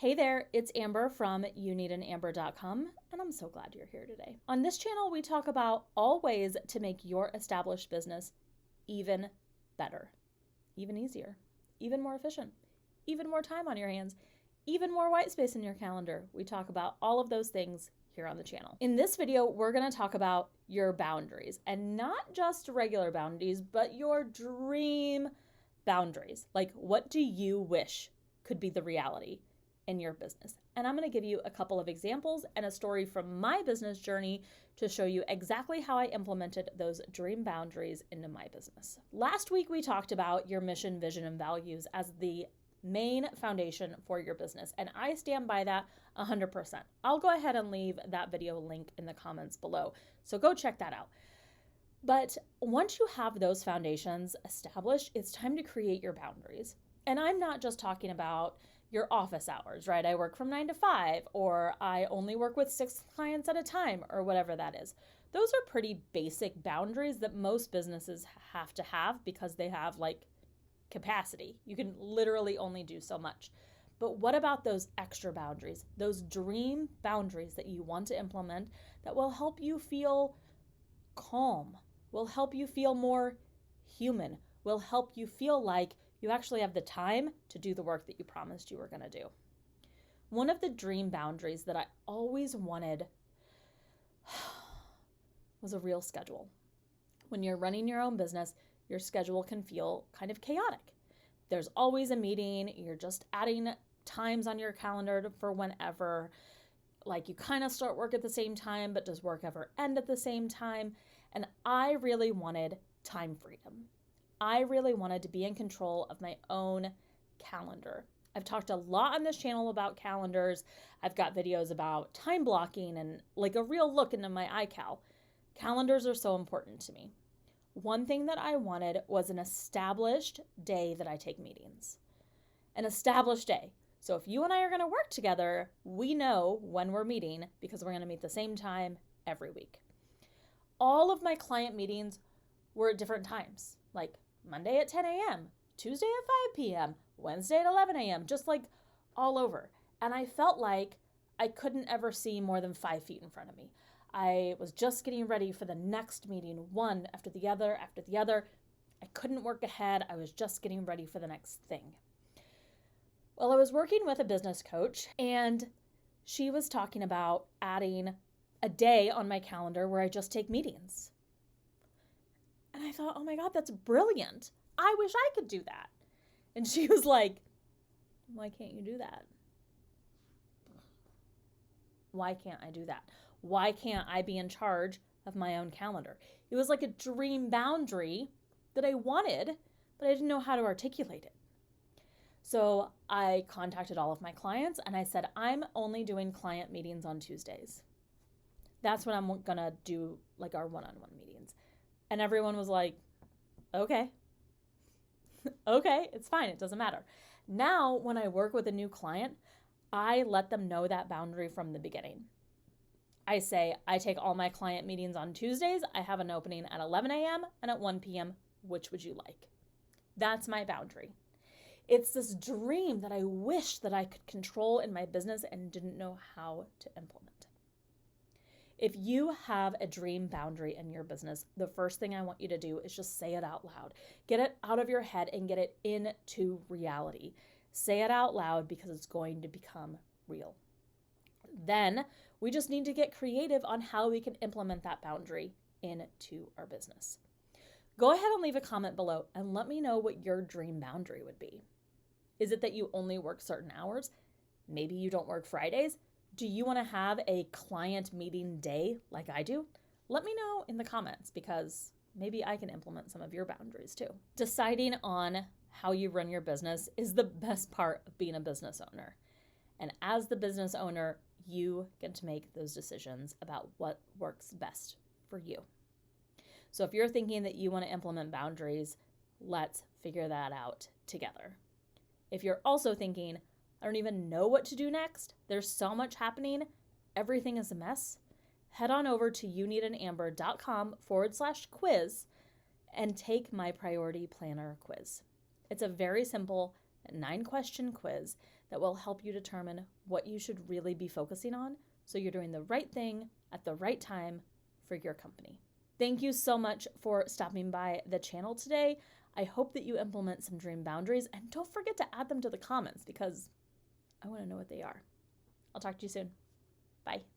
Hey there, it's Amber from youneedanamber.com, and I'm so glad you're here today. On this channel, we talk about all ways to make your established business even better, even easier, even more efficient, even more time on your hands, even more white space in your calendar. We talk about all of those things here on the channel. In this video, we're going to talk about your boundaries, and not just regular boundaries, but your dream boundaries. Like, what do you wish could be the reality in your business? And I'm going to give you a couple of examples and a story from my business journey to show you exactly how I implemented those dream boundaries into my business. Last week, we talked about your mission, vision, and values as the main foundation for your business, and I stand by that 100%. I'll go ahead and leave that video link in the comments below, so go check that out. But once you have those foundations established, it's time to create your boundaries. And I'm not just talking about your office hours, right? I work from 9 to 5, or I only work with 6 clients at a time, or whatever that is. Those are pretty basic boundaries that most businesses have to have because they have like capacity. You can literally only do so much. But what about those extra boundaries, those dream boundaries that you want to implement that will help you feel calm, will help you feel more human, will help you feel like you actually have the time to do the work that you promised you were going to do? One of the dream boundaries that I always wanted was a real schedule. When you're running your own business, your schedule can feel kind of chaotic. There's always a meeting, you're just adding times on your calendar for whenever. Like, you kind of start work at the same time, but does work ever end at the same time? And I really wanted time freedom. I really wanted to be in control of my own calendar. I've talked a lot on this channel about calendars. I've got videos about time blocking and like a real look into my iCal. Calendars are so important to me. One thing that I wanted was an established day that I take meetings. An established day. So if you and I are going to work together, we know when we're meeting because we're going to meet the same time every week. All of my client meetings were at different times, like Monday at 10 a.m., Tuesday at 5 p.m., Wednesday at 11 a.m., just like all over. And I felt like I couldn't ever see more than 5 feet in front of me. I was just getting ready for the next meeting, one after the other after the other. I couldn't work ahead. I was just getting ready for the next thing. Well, I was working with a business coach, and she was talking about adding a day on my calendar where I just take meetings. And I thought, oh my God, that's brilliant. I wish I could do that. And she was like, why can't you do that? Why can't I do that? Why can't I be in charge of my own calendar? It was like a dream boundary that I wanted, but I didn't know how to articulate it. So I contacted all of my clients and I said, I'm only doing client meetings on Tuesdays. That's when I'm going to do like our one-on-one meetings. And everyone was like, okay. Okay, it's fine. It doesn't matter. Now, when I work with a new client, I let them know that boundary from the beginning. I say, I take all my client meetings on Tuesdays. I have an opening at 11 a.m. and at 1 p.m. Which would you like? That's my boundary. It's this dream that I wish that I could control in my business and didn't know how to implement. If you have a dream boundary in your business, the first thing I want you to do is just say it out loud. Get it out of your head and get it into reality. Say it out loud because it's going to become real. Then we just need to get creative on how we can implement that boundary into our business. Go ahead and leave a comment below and let me know what your dream boundary would be. Is it that you only work certain hours? Maybe you don't work Fridays? Do you want to have a client meeting day like I do? Let me know in the comments because maybe I can implement some of your boundaries too. Deciding on how you run your business is the best part of being a business owner. And as the business owner, you get to make those decisions about what works best for you. So if you're thinking that you want to implement boundaries, let's figure that out together. If you're also thinking, I don't even know what to do next, there's so much happening, everything is a mess, head on over to youneedanamber.com/quiz and take my priority planner quiz. It's a very simple 9-question quiz that will help you determine what you should really be focusing on so you're doing the right thing at the right time for your company. Thank you so much for stopping by the channel today. I hope that you implement some dream boundaries, and don't forget to add them to the comments because I want to know what they are. I'll talk to you soon. Bye.